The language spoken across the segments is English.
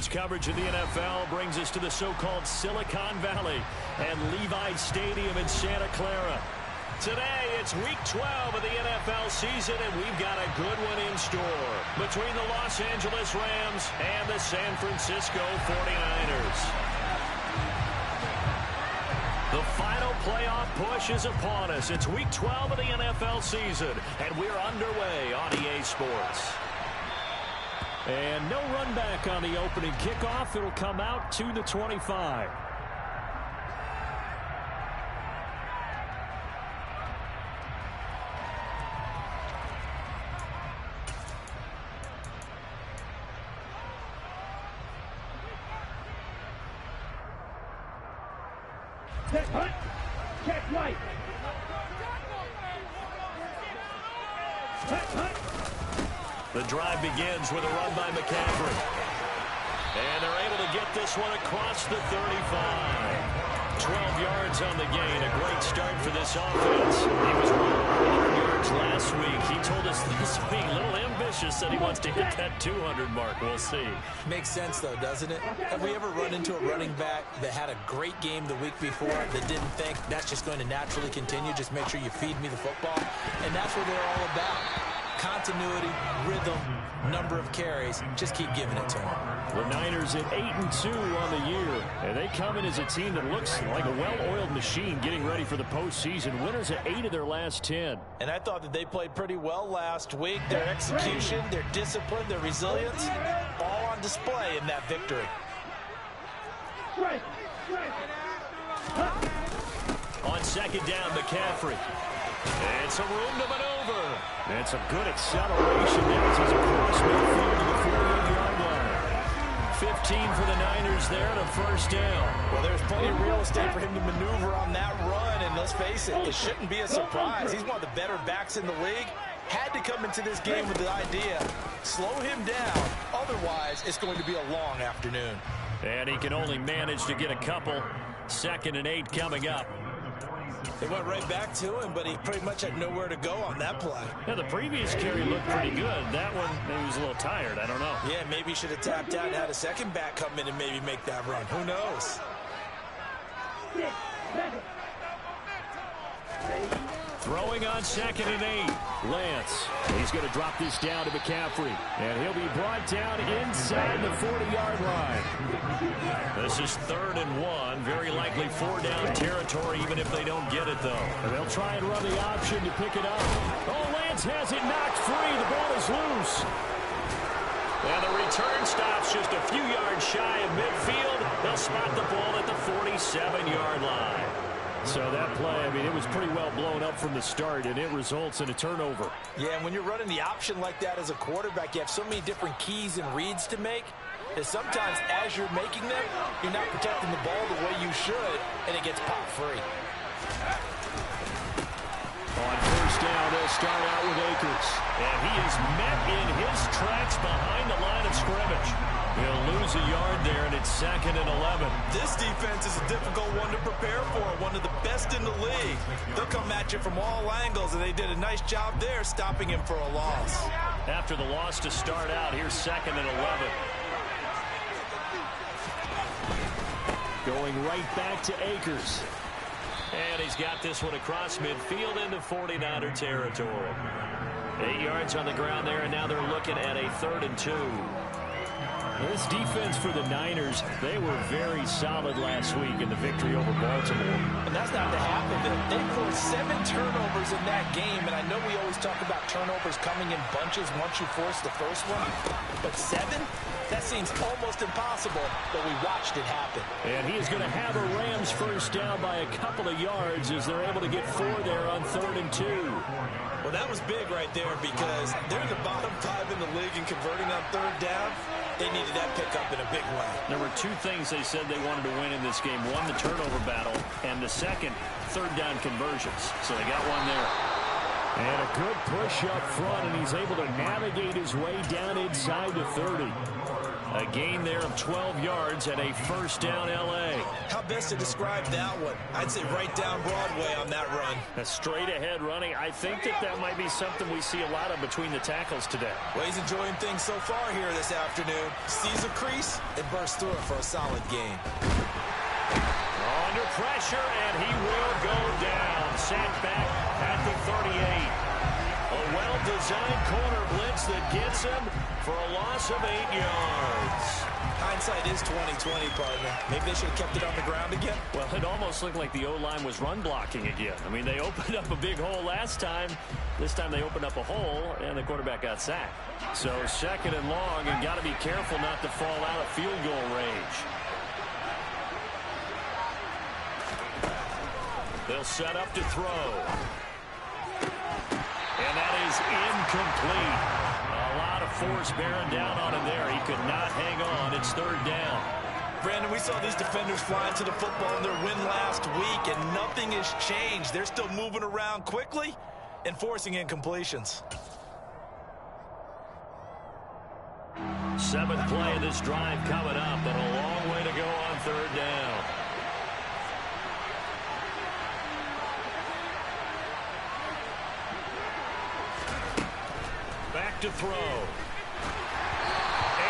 Sports coverage of the NFL brings us to the so-called Silicon Valley and Levi Stadium in Santa Clara. Today, it's Week 12 of the NFL season, and we've got a good one in store between the Los Angeles Rams and the San Francisco 49ers. The final playoff push is upon us. It's Week 12 of the NFL season, and we're underway on EA Sports. And no run back on the opening kickoff. It'll come out to the 25. Check right. Check right. Check right. The drive begins with a run by McCaffrey. And they're able to get this one across the 35. 12 yards on the gain. A great start for this offense. He was 100 yards last week. He told us this week, a little ambitious, that he wants to hit that 200 mark. We'll see. Makes sense, though, doesn't it? Have we ever run into a running back that had a great game the week before that didn't think that's just going to naturally continue? Just make sure you feed me the football. And that's what they're all about. Continuity, rhythm, number of carries. Just keep giving it to them. The Niners at 8-2 on the year. And they come in as a team that looks like a well-oiled machine getting ready for the postseason. Winners at 8 of their last 10. And I thought that they played pretty well last week. Their execution, their discipline, their resilience, all on display in that victory. On second down, McCaffrey. And some room to maneuver. And some good acceleration there as he's across midfield to the 48-yard line. 15 for the Niners there and a first down. Well, there's plenty of real estate for him to maneuver on that run, and let's face it, it shouldn't be a surprise. He's one of the better backs in the league. Had to come into this game with the idea, slow him down, otherwise it's going to be a long afternoon. And he can only manage to get a couple. 2nd and 8 coming up. They went right back to him, but he pretty much had nowhere to go on that play. Yeah, the previous carry looked pretty good. That one, maybe he was a little tired. I don't know. Yeah, maybe he should have tapped out and had a second back come in and maybe make that run. Who knows? Throwing on 2nd and 8. Lance. He's going to drop this down to McCaffrey. And he'll be brought down inside the 40-yard line. This is 3rd and 1. Very likely 4-down territory, even if they don't get it, though. And they'll try and run the option to pick it up. Oh, Lance has it knocked free. The ball is loose. And the return stops just a few yards shy of midfield. They'll spot the ball at the 47-yard line. So that play, I mean, it was pretty well blown up from the start, and it results in a turnover. Yeah, and when you're running the option like that as a quarterback, you have so many different keys and reads to make that sometimes as you're making them, you're not protecting the ball the way you should, and it gets popped free. On first down, they'll start out with Akers. And he is met in his tracks behind the line of scrimmage. He'll lose a yard there, and it's 2nd and 11. This defense is a difficult one to prepare for, one of the best in the league. They'll come at you from all angles, and they did a nice job there stopping him for a loss. After the loss to start out, here's 2nd and 11. Going right back to Akers. And he's got this one across midfield into 49er territory. 8 yards on the ground there, and now they're looking at a 3rd and 2. This defense for the Niners, they were very solid last week in the victory over Baltimore. And that's not the half of it. They forced 7 turnovers in that game, and I know we always talk about turnovers coming in bunches once you force the first one. But 7? That seems almost impossible, but we watched it happen. And he is going to have a Rams first down by a couple of yards as they're able to get 4 there on 3rd and 2. Well, that was big right there because they're the bottom 5 in the league in converting on 3rd down. They needed that pickup in a big way. There were 2 things they said they wanted to win in this game. One, the turnover battle, and the second, 3rd down conversions. So they got one there. And a good push up front, and he's able to navigate his way down inside the 30. A gain there of 12 yards and a first down L.A. How best to describe that one? I'd say right down Broadway on that run. A straight ahead running. I think that might be something we see a lot of between the tackles today. Well, he's enjoying things so far here this afternoon. Sees a crease and bursts through it for a solid gain. Under pressure, and he will go down. Sacked back at the 38. A well-designed corner blitz that gets him for a loss of 8 yards. Hindsight is 20/20, partner. Maybe they should have kept it on the ground again. Well, it almost looked like the O-line was run blocking again. I mean, they opened up a big hole last time. This time they opened up a hole, and the quarterback got sacked. So second and long, and got to be careful not to fall out of field goal range. They'll set up to throw. And that is incomplete. A lot of force bearing down on him there. He could not hang on. It's third down. Brandon, we saw these defenders flying to the football in their win last week, and nothing has changed. They're still moving around quickly and forcing incompletions. Seventh play of this drive coming up, but a long way to go on third down. Back to throw.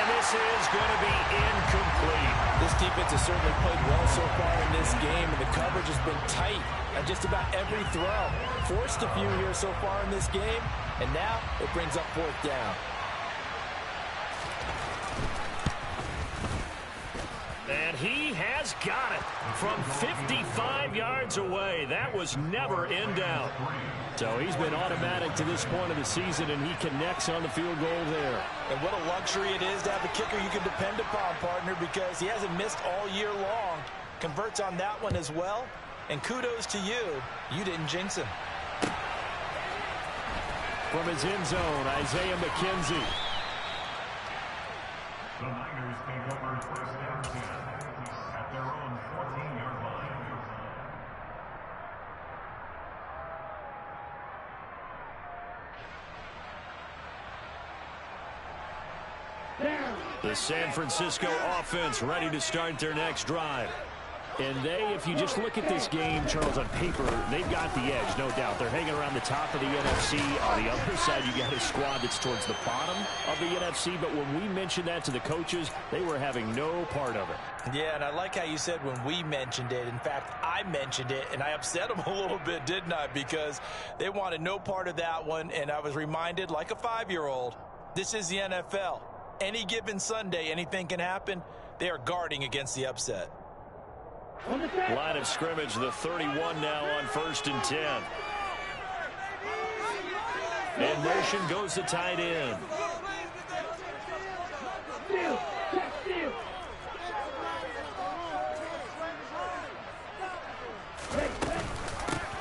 And this is going to be incomplete. This defense has certainly played well so far in this game, and the coverage has been tight at just about every throw. Forced a few here so far in this game, and now it brings up fourth down. And he has got it from 55 yards away. That was never in doubt. So he's been automatic to this point of the season, and he connects on the field goal there. And what a luxury it is to have a kicker you can depend upon, partner, because he hasn't missed all year long. Converts on that one as well. And kudos to you. You didn't jinx him. From his end zone, Isaiah McKenzie. The Niners take over first down at their own 14-yard line. The San Francisco offense ready to start their next drive. And they, if you just look at this game, Charles, on paper, they've got the edge, no doubt. They're hanging around the top of the NFC. On the other side, you got a squad that's towards the bottom of the NFC. But when we mentioned that to the coaches, they were having no part of it. Yeah, and I like how you said when we mentioned it. In fact, I mentioned it, and I upset them a little bit, didn't I? Because they wanted no part of that one, and I was reminded, like a 5-year-old, this is the NFL. Any given Sunday, anything can happen. They are guarding against the upset. Line of scrimmage, the 31 now on 1st and 10. In motion goes the tight end.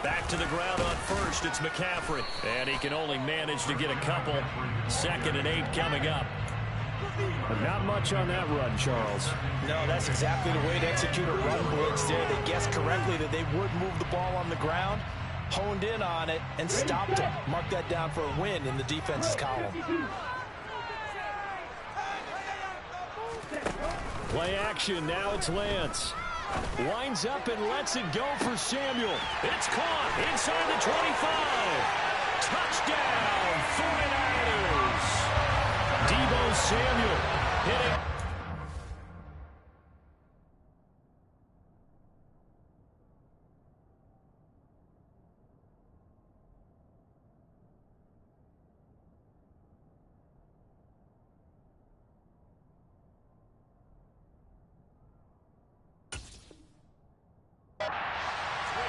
Back to the ground on first, it's McCaffrey. And he can only manage to get a couple. 2nd and 8 coming up. But not much on that run, Charles. No, that's exactly the way to execute a run blitz there. They guessed correctly that they would move the ball on the ground, honed in on it, and stopped him. Mark that down for a win in the defense's column. Play action, now it's Lance. Winds up and lets it go for Samuel. It's caught inside the 25. Touchdown, 49ers. Deebo Samuel hitting.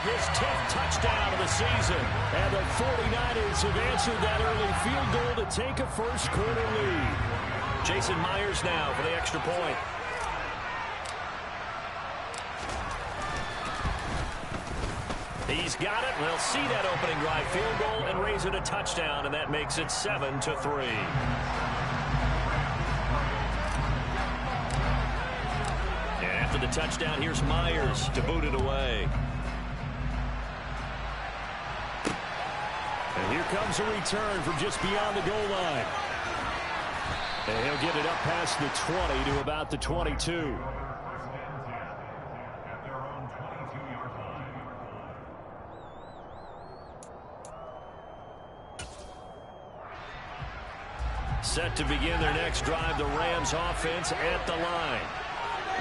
His 10th touchdown of the season. And the 49ers have answered that early field goal to take a first quarter lead. Jason Myers now for the extra point. He's got it. We'll see that opening drive field goal and raise it a touchdown, and that makes it 7-3. And after the touchdown, here's Myers to boot it away. And here comes a return from just beyond the goal line. And he'll get it up past the 20 to about the 22. First and 10 at their own 22-yard line. Set to begin their next drive, the Rams offense at the line.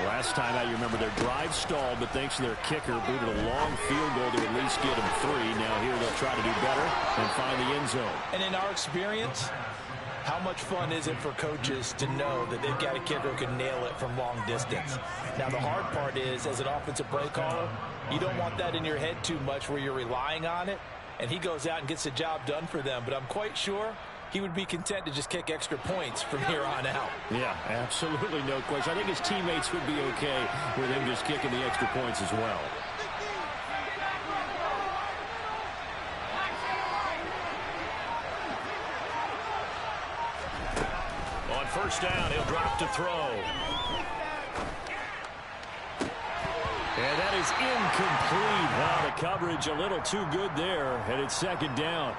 Last time out, you remember their drive stalled, but thanks to their kicker, booted a long field goal to at least get them 3. Now here they'll try to do better and find the end zone. And in our experience, how much fun is it for coaches to know that they've got a kicker who can nail it from long distance? Now, the hard part is, as an offensive play caller, you don't want that in your head too much where you're relying on it, and he goes out and gets the job done for them. But I'm quite sure he would be content to just kick extra points from here on out. Yeah, absolutely no question. I think his teammates would be okay with him just kicking the extra points as well. On first down, he'll drop to throw. And that is incomplete. Wow, the coverage a little too good there, and it's second down.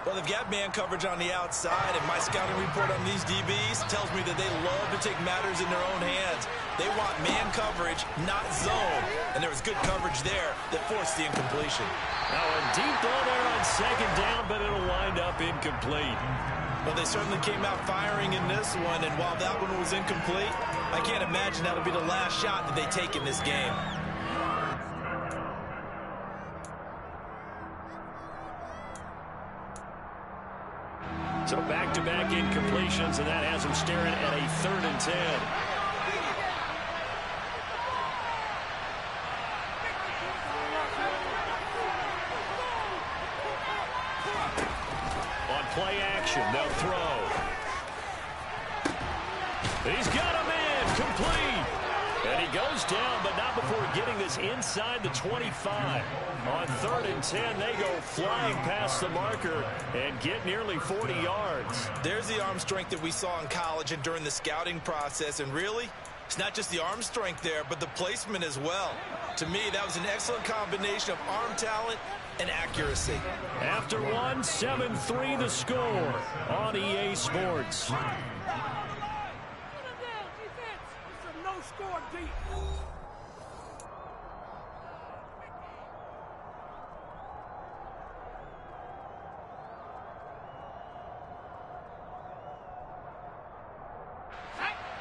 Well, they've got man coverage on the outside, and my scouting report on these DBs tells me that they love to take matters in their own hands. They want man coverage, not zone. And there was good coverage there that forced the incompletion. Now a deep ball there on second down, but it'll wind up incomplete. Well, they certainly came out firing in this one, and while that one was incomplete, I can't imagine that'll be the last shot that they take in this game. So back-to-back incompletions, and that has them staring at a 3rd and 10. On play action, they'll throw. He's got him in, complete. And he goes down, but not before getting this inside the 25. On 3rd and 10, they go flying past the marker and get nearly 40 yards. There's the arm strength that we saw in college and during the scouting process. And really, it's not just the arm strength there, but the placement as well. To me, that was an excellent combination of arm talent and accuracy. After one, 7-3 the score on EA Sports.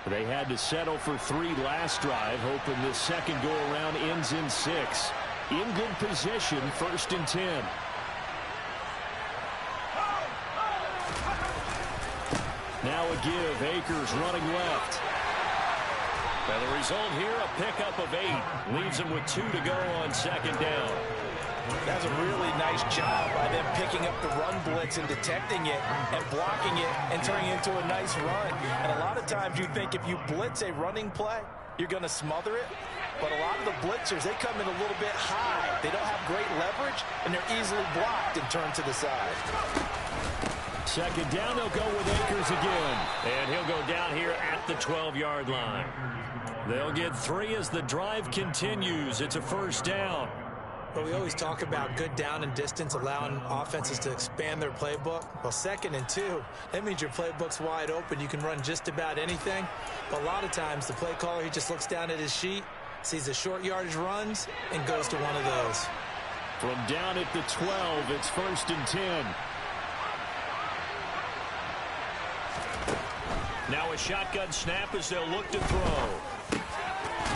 They had to settle for 3 last drive, hoping this second go-around ends in 6. In good position, 1st and 10. Now a give, Akers running left. And the result here, a pickup of 8. Leaves him with 2 to go on second down. That's a really nice job by them picking up the run blitz and detecting it and blocking it and turning it into a nice run. And a lot of times you think if you blitz a running play, you're going to smother it. But a lot of the blitzers, they come in a little bit high. They don't have great leverage, and they're easily blocked and turned to the side. Second down, they'll go with Akers again. And he'll go down here at the 12-yard line. They'll get 3 as the drive continues. It's a first down. But we always talk about good down and distance, allowing offenses to expand their playbook. Well, 2nd and 2, that means your playbook's wide open. You can run just about anything. But a lot of times, the play caller, he just looks down at his sheet, sees the short yardage runs, and goes to one of those. From down at the 12, it's 1st and 10. Now a shotgun snap as they'll look to throw.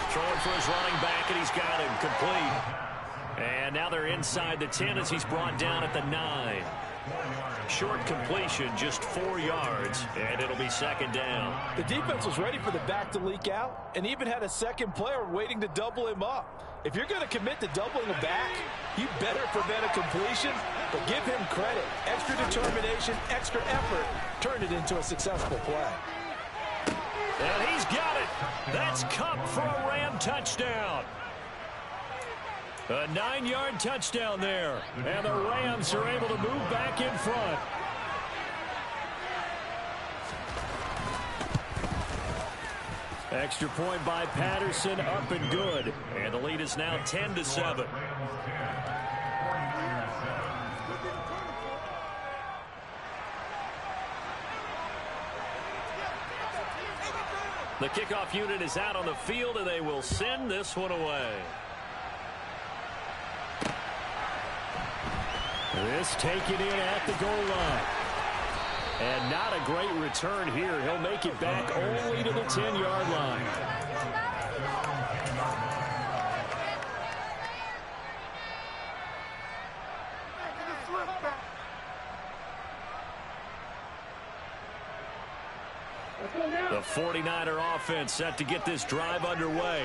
Throwing for his running back, and he's got him complete. And now they're inside the 10 as he's brought down at the 9. Short completion, just 4 yards, and it'll be second down. The defense was ready for the back to leak out and even had a second player waiting to double him up. If you're going to commit to doubling a back, you better prevent a completion, but give him credit. Extra determination, extra effort, turned it into a successful play. And he's got it. That's Cup for a Ram touchdown. A 9-yard touchdown there. And the Rams are able to move back in front. Extra point by Patterson, up and good. And the lead is now 10-7. The kickoff unit is out on the field, and they will send this one away. This taken in at the goal line. And not a great return here. He'll make it back only to the 10-yard line. The 49er offense set to get this drive underway.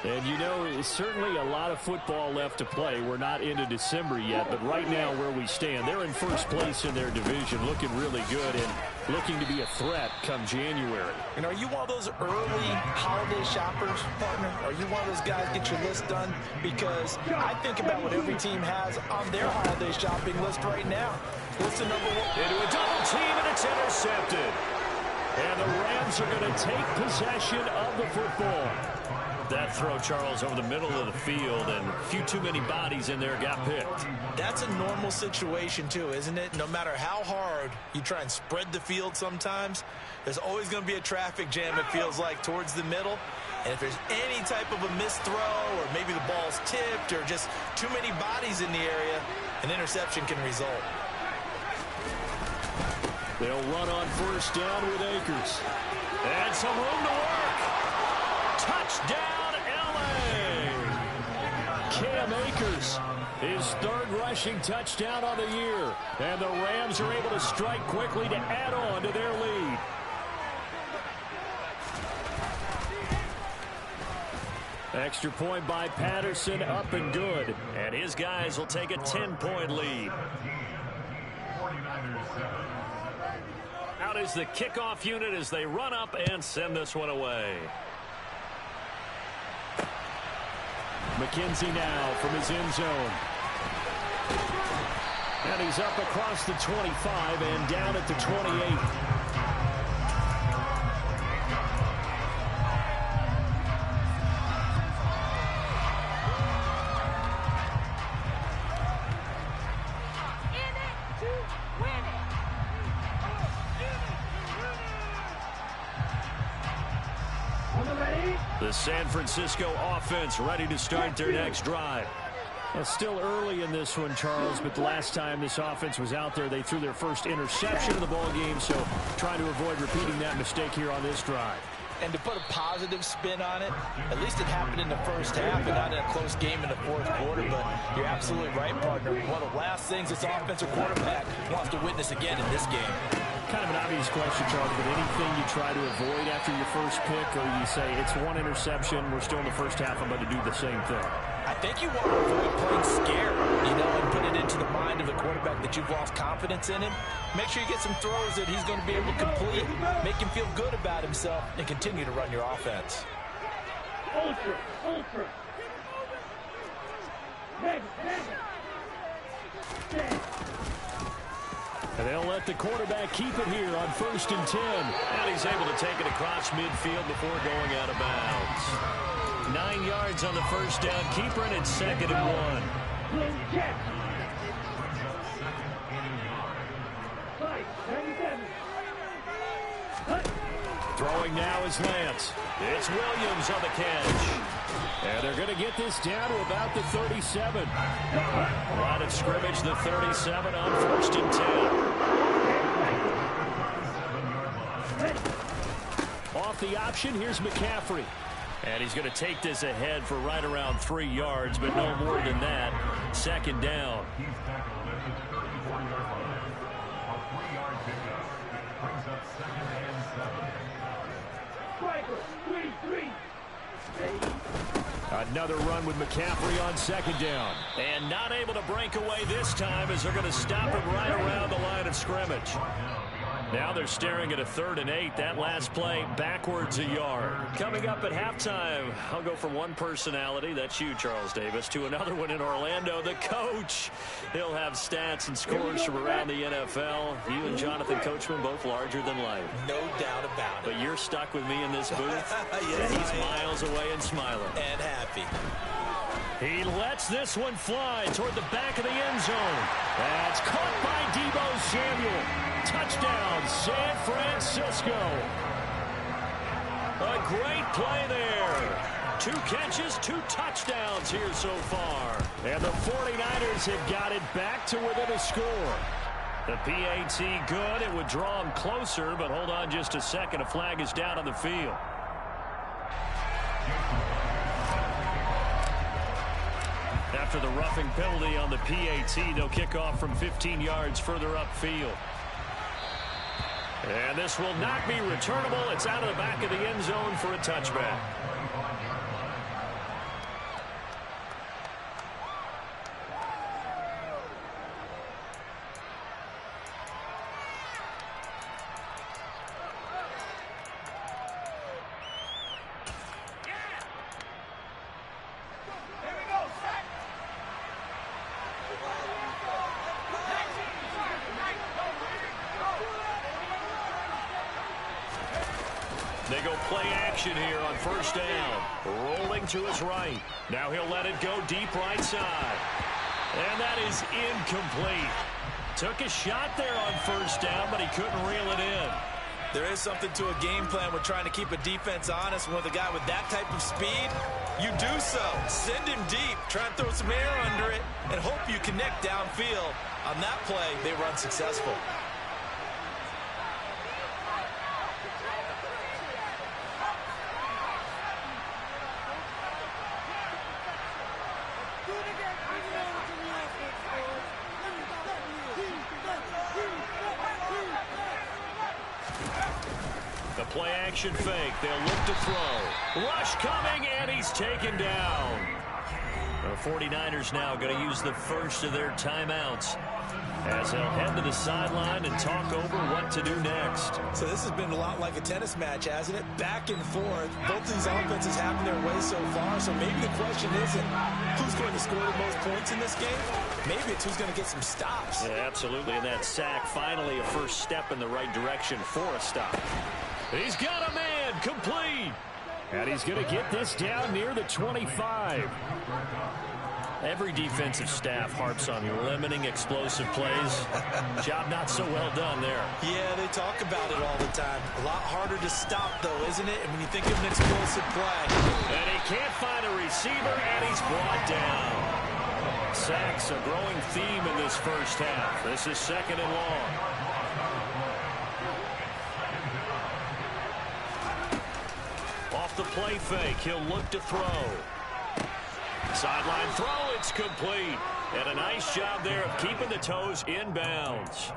And, you know, certainly a lot of football left to play. We're not into December yet, but right now where we stand, they're in first place in their division, looking really good and looking to be a threat come January. And are you one of those early holiday shoppers, partner? Are you one of those guys get your list done? Because I think about what every team has on their holiday shopping list right now. What's the number one? Into a double team, and it's intercepted. And the Rams are going to take possession of the football. That throw, Charles, over the middle of the field, and a few too many bodies in there got picked. That's a normal situation, too, isn't it? No matter how hard you try and spread the field sometimes, there's always going to be a traffic jam, it feels like, towards the middle. And if there's any type of a missed throw, or maybe the ball's tipped, or just too many bodies in the area, an interception can result. They'll run on first down with Akers. And some room to work. Touchdown, L.A. Cam Akers, his third rushing touchdown on the year. And the Rams are able to strike quickly to add on to their lead. Extra point by Patterson, up and good. And his guys will take a 10-point lead. Out is the kickoff unit as they run up and send this one away. McKenzie now from his end zone. And he's up across the 25 and down at the 28. The San Francisco offense ready to start their next drive. Well, still early in this one, Charles, but the last time this offense was out there, they threw their first interception of the ball game, so trying to avoid repeating that mistake here on this drive. And to put a positive spin on it, at least it happened in the first half and not in a close game in the fourth quarter, but you're absolutely right, partner. One of the last things this offensive quarterback wants to witness again in this game. Kind of an obvious question, Charles, but anything you try to avoid after your first pick, or you say it's one interception, we're still in the first half, I'm going to do the same thing? I think you want to avoid playing scared, and put it into the mind of the quarterback that you've lost confidence in him. Make sure you get some throws that he's going to be able to complete, make him feel good about himself, and continue to run your offense. Ultra. Mega. And they'll let the quarterback keep it here on 1st and 10. And he's able to take it across midfield before going out of bounds. 9 yards on the first down. Keeper, and it's 2nd and 1. Throwing now is Lance. It's Williams on the catch. And they're going to get this down to about the 37. Line of scrimmage, the 37 on 1st and 10. Off the option, here's McCaffrey. And he's going to take this ahead for right around 3 yards, but no more than that. 2nd down. He's tackled at his 34-yard line. A 3-yard pickup brings up 2nd and 7. Another run with McCaffrey on 2nd down. And not able to break away this time as they're going to stop him right around the line of scrimmage. Now they're staring at a 3rd and 8. That last play backwards a yard. Coming up at halftime, I'll go from one personality, that's you, Charles Davis, to another one in Orlando, the coach. He'll have stats and scores from around the NFL. You and Jonathan Coachman both larger than life. No doubt about it. But you're stuck with me in this booth. Yes, and he's miles away and smiling. And happy. He lets this one fly toward the back of the end zone. That's caught by Deebo Samuel. Touchdown, San Francisco. A great play there. 2 catches, 2 touchdowns here so far. And the 49ers have got it back to within a score. The PAT good. It would draw them closer, but hold on just a second. A flag is down on the field. After the roughing penalty on the PAT, they'll kick off from 15 yards further upfield. And this will not be returnable. It's out of the back of the end zone for a touchback. They go play action here on first down. Rolling to his right. Now he'll let it go deep right side. And that is incomplete. Took a shot there on first down, but he couldn't reel it in. There is something to a game plan with trying to keep a defense honest. With a guy with that type of speed, you do so. Send him deep. Try and throw some air under it and hope you connect downfield. On that play, they run successful. Play action fake. They'll look to throw. Rush coming, and he's taken down. The 49ers now going to use the first of their timeouts as they'll head to the sideline and talk over what to do next. So this has been a lot like a tennis match, hasn't it? Back and forth. Both these offenses having their way so far. So maybe the question isn't who's going to score the most points in this game. Maybe it's who's going to get some stops. Yeah, absolutely. And that sack, finally a first step in the right direction for a stop. He's got a man, complete. And he's going to get this down near the 25. Every defensive staff harps on limiting explosive plays. Job not so well done there. Yeah, they talk about it all the time. A lot harder to stop, though, isn't it? And when you think of an explosive play. And he can't find a receiver, and he's brought down. Sacks, a growing theme in this first half. This is second and long. Off the play fake, he'll look to throw. Sideline throw, it's complete. And a nice job there of keeping the toes in bounds.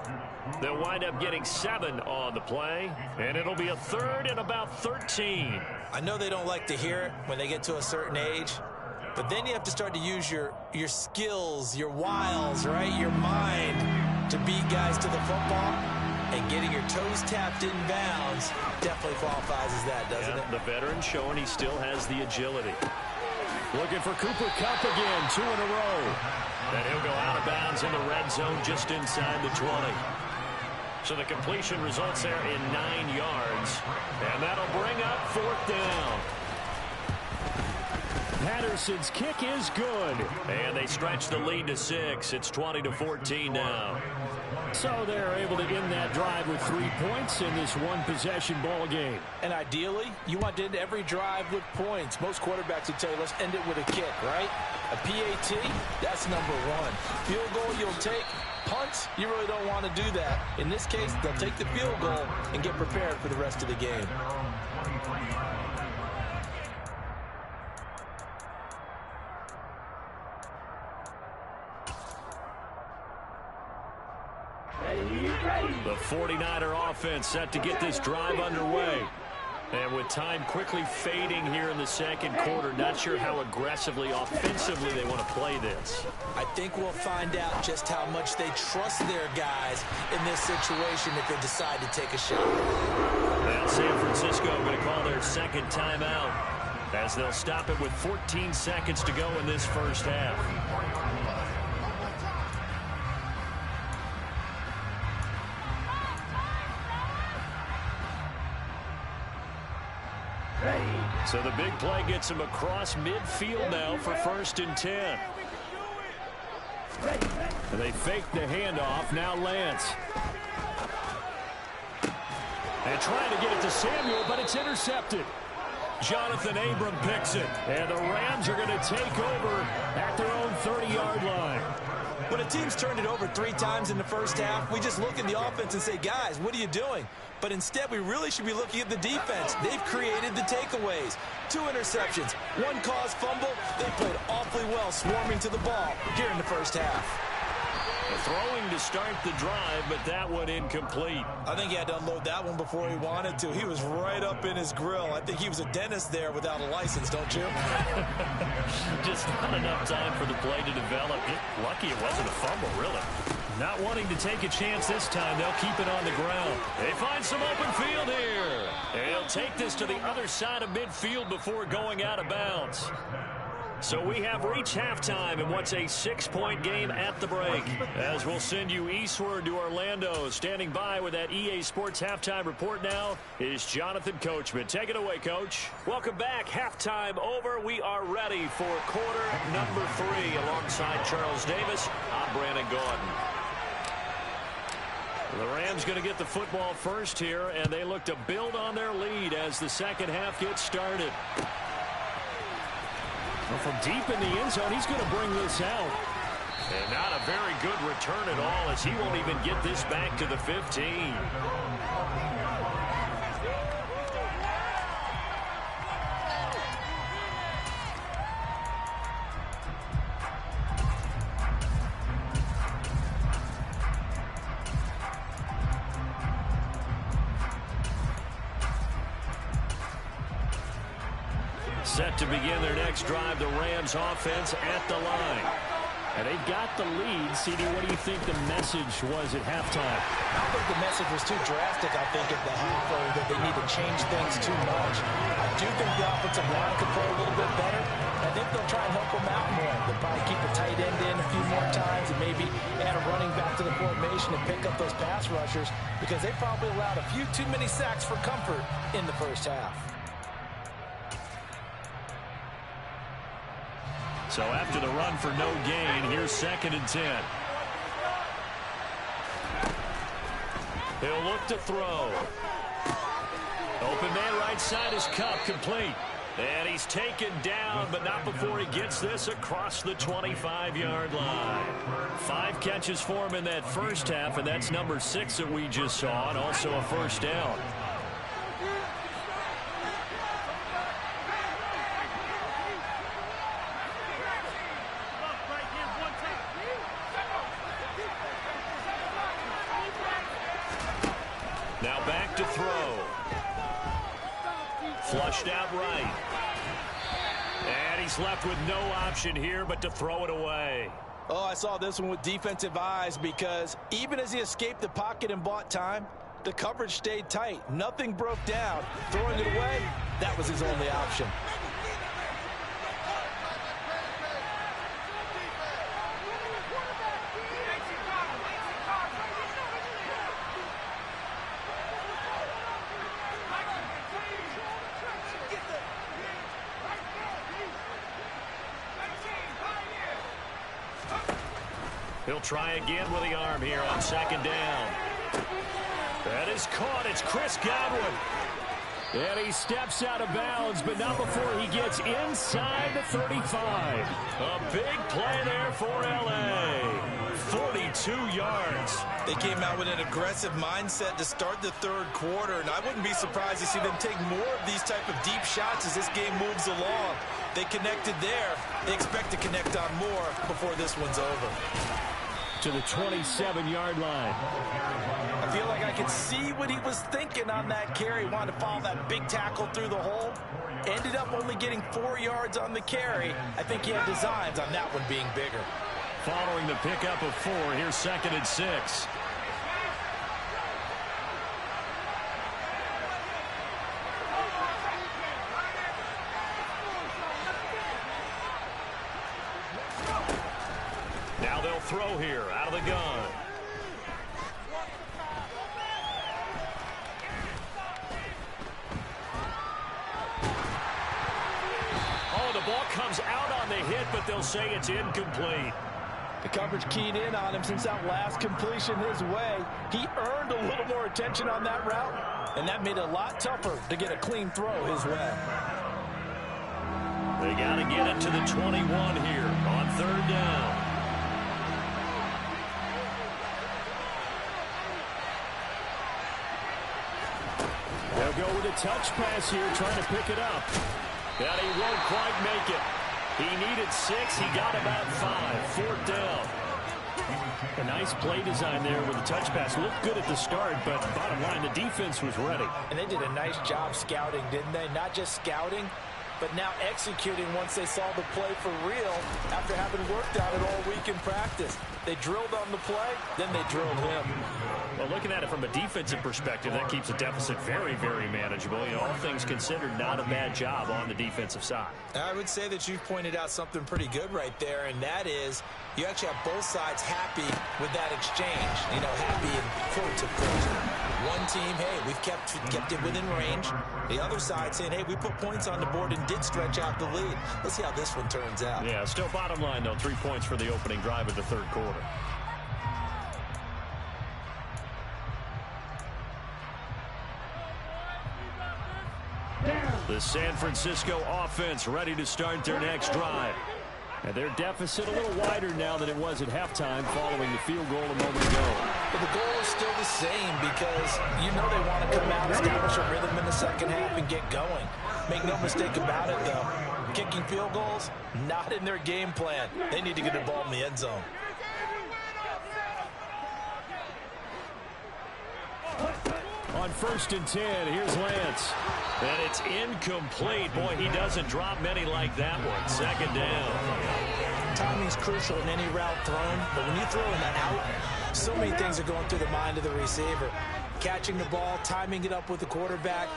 They'll wind up getting 7 on the play, and it'll be a third and about 13. I know they don't like to hear it when they get to a certain age, but then you have to start to use your skills, your wiles, right? Your mind to beat guys to the football. And getting your toes tapped in bounds definitely qualifies as that, doesn't it? The veteran showing he still has the agility. Looking for Cooper Kupp again, 2 in a row. And he'll go out of bounds in the red zone just inside the 20. So the completion results there in 9 yards. And that'll bring up 4th down. Patterson's kick is good. And they stretch the lead to 6. It's 20-14 now. So they're able to end that drive with 3 points in this one-possession ball game. And ideally, you want to end every drive with points. Most quarterbacks would tell you, let's end it with a kick, right? A PAT, that's number 1. Field goal you'll take. Punts, you really don't want to do that. In this case, they'll take the field goal and get prepared for the rest of the game. The 49er offense set to get this drive underway. And with time quickly fading here in the second quarter, not sure how aggressively, offensively they want to play this. I think we'll find out just how much they trust their guys in this situation if they decide to take a shot. Now San Francisco going to call their second timeout as they'll stop it with 14 seconds to go in this first half. So the big play gets him across midfield now for 1st and 10. And they fake the handoff. Now Lance. And trying to get it to Samuel, but it's intercepted. Jonathan Abram picks it. And the Rams are going to take over at their own 30-yard line. When a team's turned it over 3 times in the first half, we just look at the offense and say, guys, what are you doing? But instead, we really should be looking at the defense. They've created the takeaways. 2 interceptions, 1 caused fumble. They played awfully well swarming to the ball here in the first half. Throwing to start the drive, but that one incomplete. I think he had to unload that one before he wanted to. He was right up in his grill. I think he was a dentist there without a license, don't you? Just not enough time for the play to develop. Lucky it wasn't a fumble, really. Not wanting to take a chance this time, they'll keep it on the ground. They find some open field here. And he'll take this to the other side of midfield before going out of bounds. So we have reached halftime in what's a 6-point game at the break. As we'll send you eastward to Orlando. Standing by with that EA Sports halftime report now is Jonathan Coachman. Take it away, Coach. Welcome back. Halftime over. We are ready for quarter number 3. Alongside Charles Davis, I'm Brandon Gordon. The Rams going to get the football first here, and they look to build on their lead as the second half gets started. Well, from deep in the end zone, he's going to bring this out. And not a very good return at all, as he won't even get this back to the 15. Set to begin their next drive, the Rams offense at the line. And they've got the lead. CD, what do you think the message was at halftime? I don't think the message was too drastic, I think, at the half, or that they need to change things too much. I do think the offensive line could play a little bit better. I think they'll try and help them out more. They'll probably keep a tight end in a few more times and maybe add a running back to the formation and pick up those pass rushers, because they probably allowed a few too many sacks for comfort in the first half. So after the run for no gain, here's 2nd and 10. He'll look to throw. Open man right side is Cup, complete. And he's taken down, but not before he gets this across the 25-yard line. 5 catches for him in that first half, and that's number 6 that we just saw, and also a first down. Now back to throw. Flushed out right. And he's left with no option here but to throw it away. Oh, I saw this one with defensive eyes, because even as he escaped the pocket and bought time, the coverage stayed tight. Nothing broke down. Throwing it away, that was his only option. He'll try again with the arm here on 2nd down. That is caught. It's Chris Godwin. And he steps out of bounds, but not before he gets inside the 35. A big play there for L.A. 42 yards. They came out with an aggressive mindset to start the third quarter, and I wouldn't be surprised to see them take more of these type of deep shots as this game moves along. They connected there. They expect to connect on more before this one's over. To the 27-yard line. I feel like I could see what he was thinking on that carry. Wanted to follow that big tackle through the hole. Ended up only getting 4 yards on the carry. I think he had designs on that one being bigger. Following the pickup of 4, here's 2nd and 6. Now they'll throw here out of the gun. Oh, the ball comes out on the hit, but they'll say it's incomplete. The coverage keyed in on him since that last completion his way. He earned a little more attention on that route, and that made it a lot tougher to get a clean throw his way. They got to get it to the 21 here on third down. They'll go with a touch pass here, trying to pick it up. And he won't quite make it. He needed 6. He got about 5. Fourth down. A nice play design there with a touch pass. Looked good at the start, but bottom line, the defense was ready. And they did a nice job scouting, didn't they? Not just scouting, but now executing once they saw the play for real after having worked on it all week in practice. They drilled on the play, then they drilled him. Well, looking at it from a defensive perspective, that keeps the deficit very, very manageable. You know, all things considered, not a bad job on the defensive side. I would say that you've pointed out something pretty good right there, and that is you actually have both sides happy with that exchange. You know, happy in quotes, of course. One team, hey, we've kept it within range. The other side saying, hey, we put points on the board and did stretch out the lead. Let's see how this one turns out. Yeah, still bottom line, though, 3 points for the opening drive of the third quarter. The San Francisco offense ready to start their next drive. And their deficit a little wider now than it was at halftime following the field goal a moment ago. But the goal is still the same because you know they want to come out, establish a rhythm in the second half, and get going. Make no mistake about it, though. Kicking field goals, not in their game plan. They need to get the ball in the end zone. On 1st and 10, here's Lance. And it's incomplete. Boy, he doesn't drop many like that one. Second down. Timing's crucial in any route thrown, but when you throw in an out, so many things are going through the mind of the receiver. Catching the ball, timing it up with the quarterback.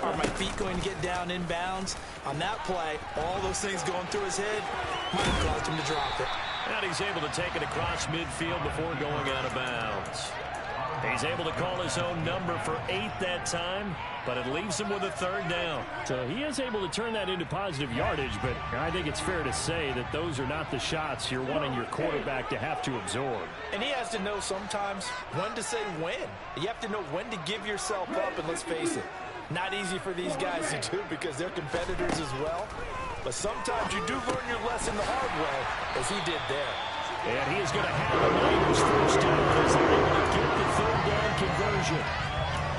Are my feet going to get down inbounds? On that play, all those things going through his head might have caused him to drop it. And he's able to take it across midfield before going out of bounds. He's able to call his own number for 8 that time, but it leaves him with a third down. So he is able to turn that into positive yardage, but I think it's fair to say that those are not the shots you're wanting your quarterback to have to absorb. And he has to know sometimes when to say when. You have to know when to give yourself up, and let's face it, not easy for these guys to do because they're competitors as well. But sometimes you do learn your lesson the hard way, as he did there. And he is going to have the Niners first down as they're able to get the third down conversion.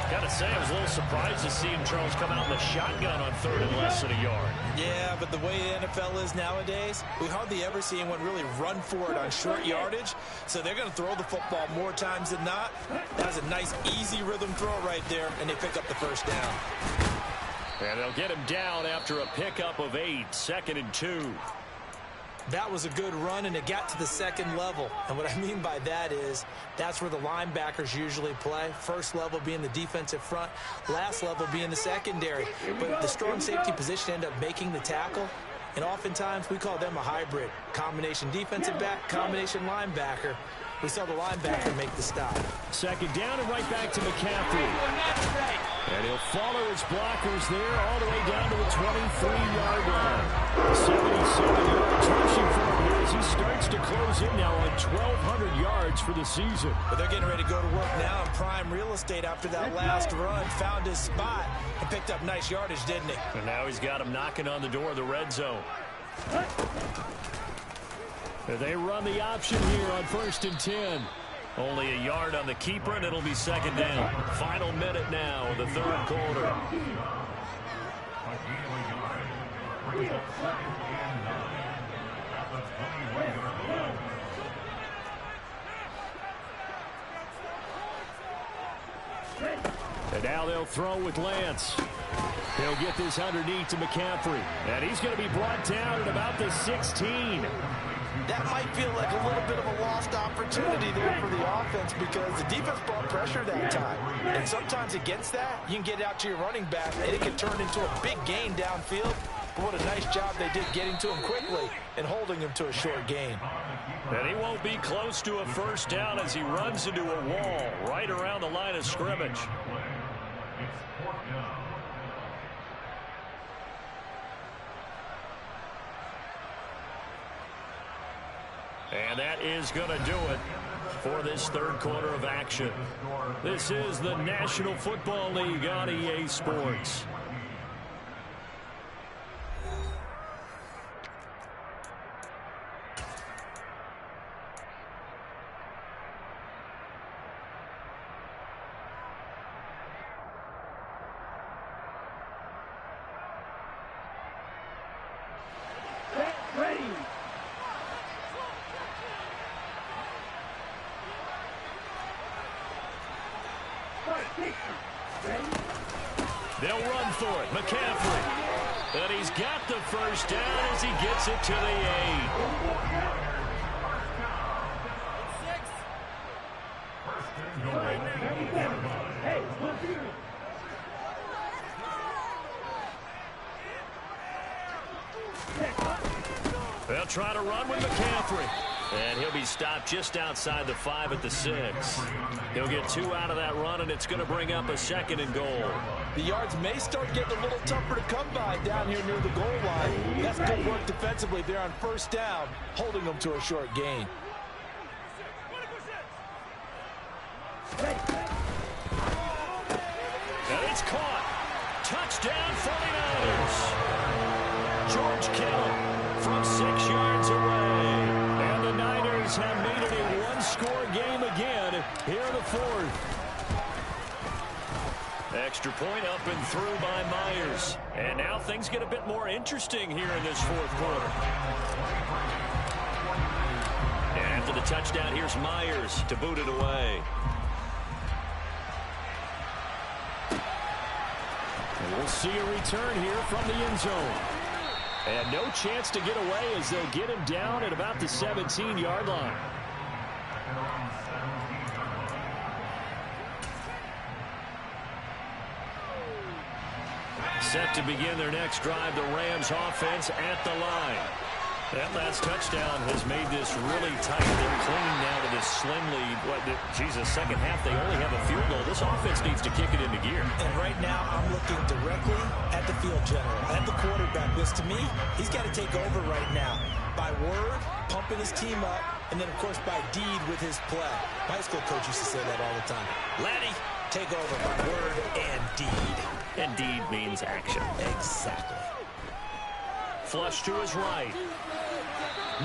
Got to say, I was a little surprised to see him, Charles, come out in the shotgun on third and less than a yard. Yeah, but the way the NFL is nowadays, we hardly ever see anyone really run for it on short yardage. So they're going to throw the football more times than not. That was a nice, easy rhythm throw right there, and they pick up the first down. And they'll get him down after a pickup of 8, 2nd and 2. That was a good run, and it got to the second level. And what I mean by that is that's where the linebackers usually play. First level being the defensive front, last level being the secondary. But the strong safety position ended up making the tackle, and oftentimes we call them a hybrid. Combination defensive back, combination linebacker. We saw the linebacker make the stop. Second down and right back to McCaffrey. And he'll follow his blockers there all the way down to the 23-yard line. 77 yards rushing for him here as he starts to close in now on 1,200 yards for the season. But they're getting ready to go to work now in prime real estate after that last run. Found his spot and picked up nice yardage, didn't he? And now he's got him knocking on the door of the red zone. They run the option here on 1st and 10. Only a yard on the keeper, and it'll be second down. Final minute now of the third quarter. And now they'll throw with Lance. He'll get this underneath to McCaffrey. And he's going to be brought down at about the 16. That might feel like a little bit of a lost opportunity there for the offense because the defense brought pressure that time. And sometimes against that, you can get out to your running back, and it can turn into a big gain downfield. But what a nice job they did getting to him quickly and holding him to a short gain. And he won't be close to a first down as he runs into a wall right around the line of scrimmage. And that is going to do it for this third quarter of action. This is the National Football League on EA Sports. They'll run for it. McCaffrey. And he's got the first down as he gets it to the 8. They'll try to run with McCaffrey. And he'll be stopped just outside the 5 at the 6. He'll get 2 out of that run, and it's going to bring up a 2nd and goal. The yards may start getting a little tougher to come by down here near the goal line. That's good work defensively there on first down, holding them to a short gain. And it's caught. Touchdown 49ers. George Kittle from 6 yards away. And the Niners have made it a one-score game again here in the 4th. Extra point up and through by Myers. And now things get a bit more interesting here in this 4th quarter. And after the touchdown, here's Myers to boot it away. And we'll see a return here from the end zone. And no chance to get away as they'll get him down at about the 17-yard line. Set to begin their next drive, the Rams offense at the line. That last touchdown has made this really tight. They're clinging now to this slim lead. Second half, they only have a field goal. This offense needs to kick it into gear. And right now, I'm looking directly at the field general, at the quarterback. Because to me, he's got to take over right now. By word, pumping his team up, and then, of course, by deed with his play. My high school coach used to say that all the time. Laddie, take over by word and deed. And deed means action. Exactly. Flush to his right.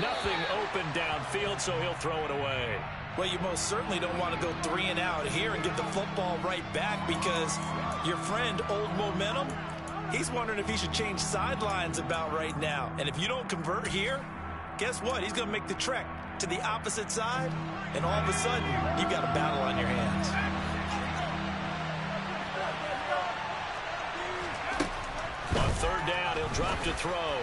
Nothing open downfield, so he'll throw it away. Well, you most certainly don't want to go 3 and out here and get the football right back because your friend, Old Momentum, he's wondering if he should change sidelines about right now. And if you don't convert here, guess what? He's going to make the trek to the opposite side, and all of a sudden, you've got a battle on your hands. On 3rd down, he'll drop to throw.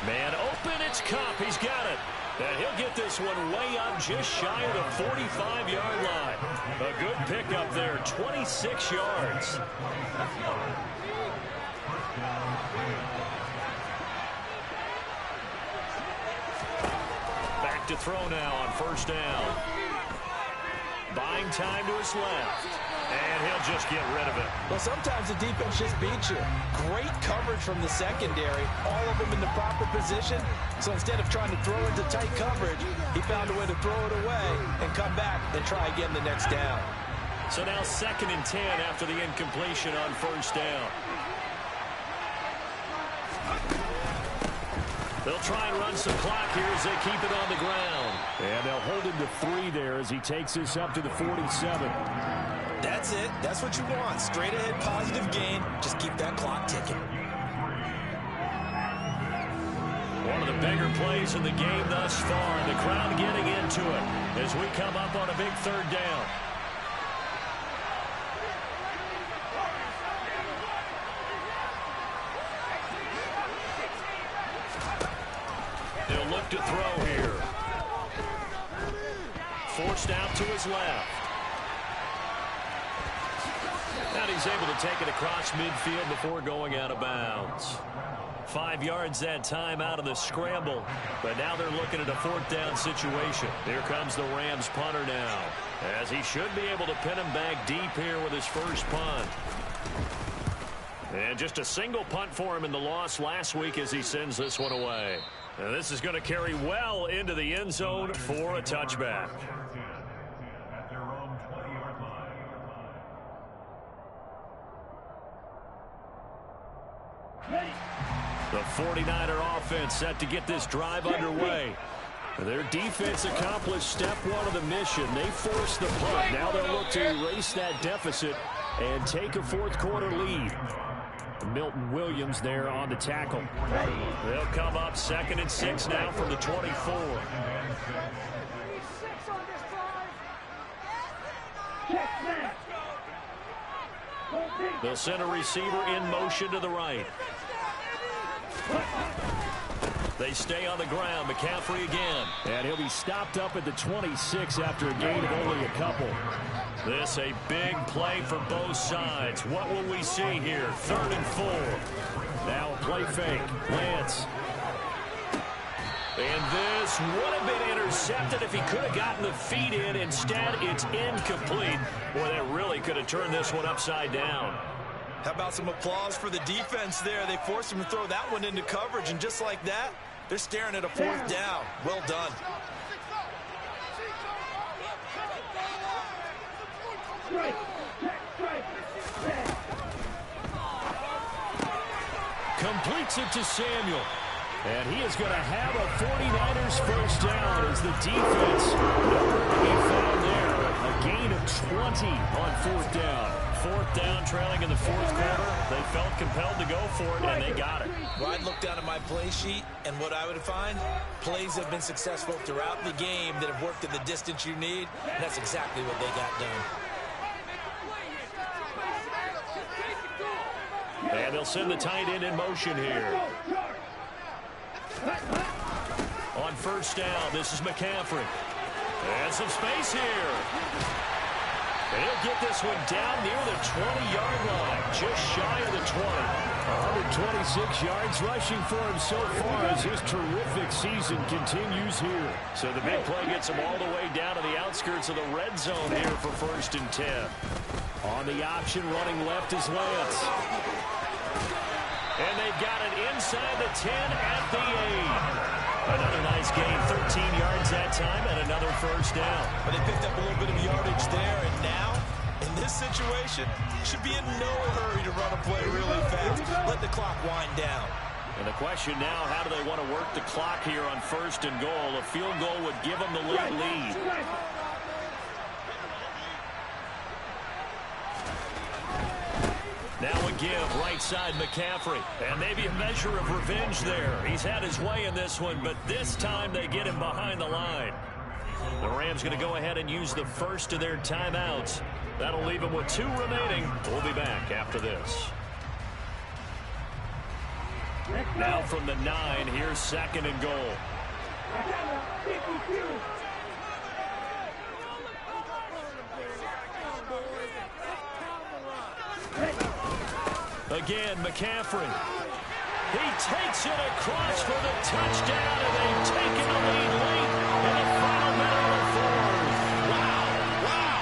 Man open, it's Kupp. He's got it. And he'll get this one way up just shy of the 45-yard line. A good pickup there, 26 yards. Back to throw now on 1st down. Buying time to his left. And he'll just get rid of it. Well, sometimes the defense just beats you. Great coverage from the secondary. All of them in the proper position. So instead of trying to throw into tight coverage, he found a way to throw it away and come back and try again the next down. So now 2nd and 10 after the incompletion on 1st down. They'll try and run some clock here as they keep it on the ground. And they'll hold him to 3 there as he takes this up to the 47. That's it. That's what you want. Straight ahead, positive gain. Just keep that clock ticking. One of the bigger plays in the game thus far. And the crowd getting into it as we come up on a big 3rd down. He'll look to throw here. Forced out to his left. And he's able to take it across midfield before going out of bounds. 5 yards that time out of the scramble. But now they're looking at a 4th down situation. Here comes the Rams punter now, as he should be able to pin him back deep here with his first punt. And just a single punt for him in the loss last week as he sends this one away. And this is going to carry well into the end zone for a touchback. At their own 20-yard line. The 49er offense set to get this drive underway. Their defense accomplished step 1 of the mission. They forced the punt. Now they'll look to erase that deficit and take a 4th quarter lead. Milton Williams there on the tackle. They'll come up 2nd and 6 now from the 24. They'll send a receiver in motion to the right. They stay on the ground. McCaffrey again. And he'll be stopped up at the 26 after a gain of only a couple. This a big play for both sides. What will we see here? 3rd and 4. Now a play fake. Lance. And this would have been intercepted if he could have gotten the feet in. Instead, it's incomplete. Boy, that really could have turned this one upside down. How about some applause for the defense there? They forced him to throw that one into coverage, and just like that, they're staring at a 4th down. Well done. Completes it to Samuel. And he is going to have a 49ers first down as the defense nowhere to be found there. A gain of 20 on 4th down. 4th down, trailing in the 4th quarter. They felt compelled to go for it, and they got it. Well, I'd look down at my play sheet, and what I would find, plays have been successful throughout the game that have worked at the distance you need, and that's exactly what they got done. And they'll send the tight end in motion here. On 1st down, this is McCaffrey. And some space here. And he'll get this one down near the 20-yard line, just shy of the 20. 126 yards rushing for him so far as his terrific season continues here. So the big play gets him all the way down to the outskirts of the red zone here for 1st and 10. On the option, running left is Lance. And they've got it inside the 10 at the 8. Another nice gain, 13 yards that time, and another first down. But they picked up a little bit of yardage there, and now, in this situation, should be in no hurry to run a play really fast. Let the clock wind down. And the question now, how do they want to work the clock here on 1st and goal? A field goal would give them the late lead. Now a give, right side McCaffrey. And maybe a measure of revenge there. He's had his way in this one, but this time they get him behind the line. The Rams going to go ahead and use the first of their timeouts. That'll leave them with 2 remaining. We'll be back after this. Now from the 9, here's 2nd and goal. Again, McCaffrey. He takes it across for the touchdown, and they've taken the lead late in the final minute of the 4th. Wow.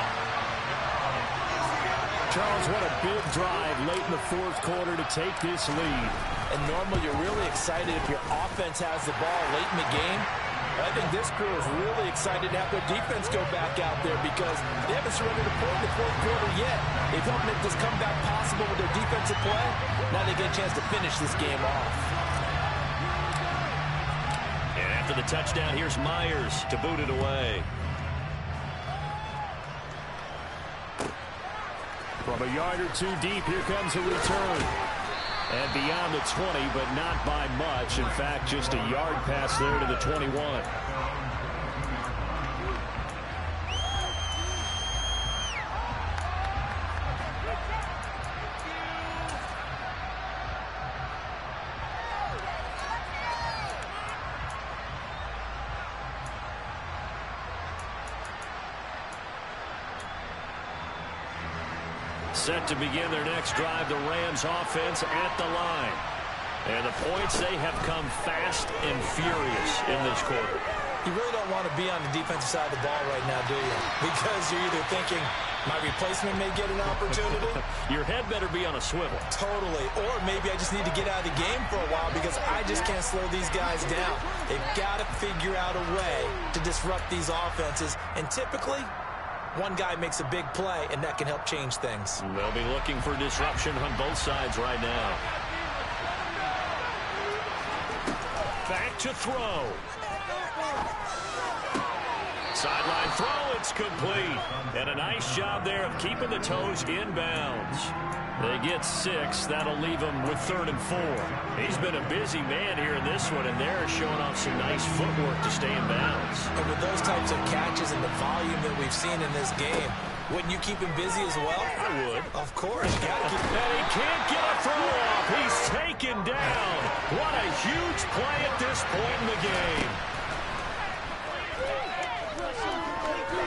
Charles, what a big drive late in the 4th quarter to take this lead. And normally you're really excited if your offense has the ball late in the game. I think this crew is really excited to have their defense go back out there because they haven't surrendered a point in the 4th quarter yet. They've helped make this comeback possible with their defensive play. Now they get a chance to finish this game off. And after the touchdown, here's Myers to boot it away. From a yard or 2 deep, here comes a return. And beyond the 20, but not by much. In fact, just a yard pass there to the 21. Set to begin their next drive, the Rams offense at the line. And the points, they have come fast and furious in this quarter. You really don't want to be on the defensive side of the ball right now, do you? Because you're either thinking, my replacement may get an opportunity. Your head better be on a swivel. Totally. Or maybe I just need to get out of the game for a while because I just can't slow these guys down. They've got to figure out a way to disrupt these offenses. And typically, one guy makes a big play, and that can help change things. They'll be looking for disruption on both sides right now. Back to throw. Sideline throw, it's complete. And a nice job there of keeping the toes inbounds. They get 6. That'll leave them with 3rd and 4. He's been a busy man here in this one, and they're showing off some nice footwork to stay in bounds. And with those types of catches and the volume that we've seen in this game, Wouldn't you keep him busy as well? I would. Of course. You gotta keep him. And he can't get a throw off. He's taken down. What a huge play at this point in the game.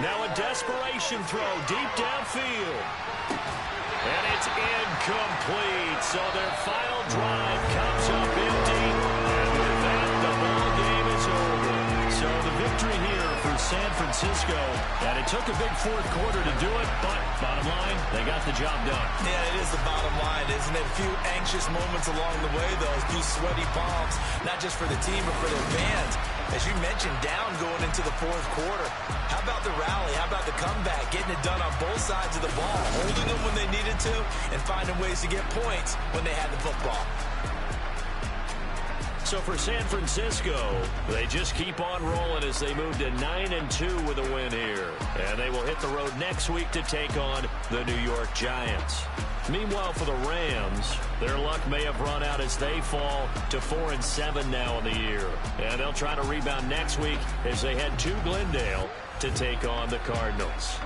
Now a desperation throw deep downfield. And it's incomplete. So their final drive comes up empty. And with that, the ball game is over. So the victory here for San Francisco. And it took a big fourth quarter to do it, but bottom line, they got the job done. Yeah, it is the bottom line, isn't it? A few anxious moments along the way, though. A few sweaty palms, not just for the team, but for their fans. As you mentioned, down going into the fourth quarter. How about the rally? How about the comeback? Getting it done on both sides of the ball. Holding them when they needed to and finding ways to get points when they had the football. So for San Francisco, they just keep on rolling as they move to 9-2 with a win here. And they will hit the road next week to take on the New York Giants. Meanwhile, for the Rams, their luck may have run out as they fall to 4-7 now in the year. And they'll try to rebound next week as they head to Glendale to take on the Cardinals.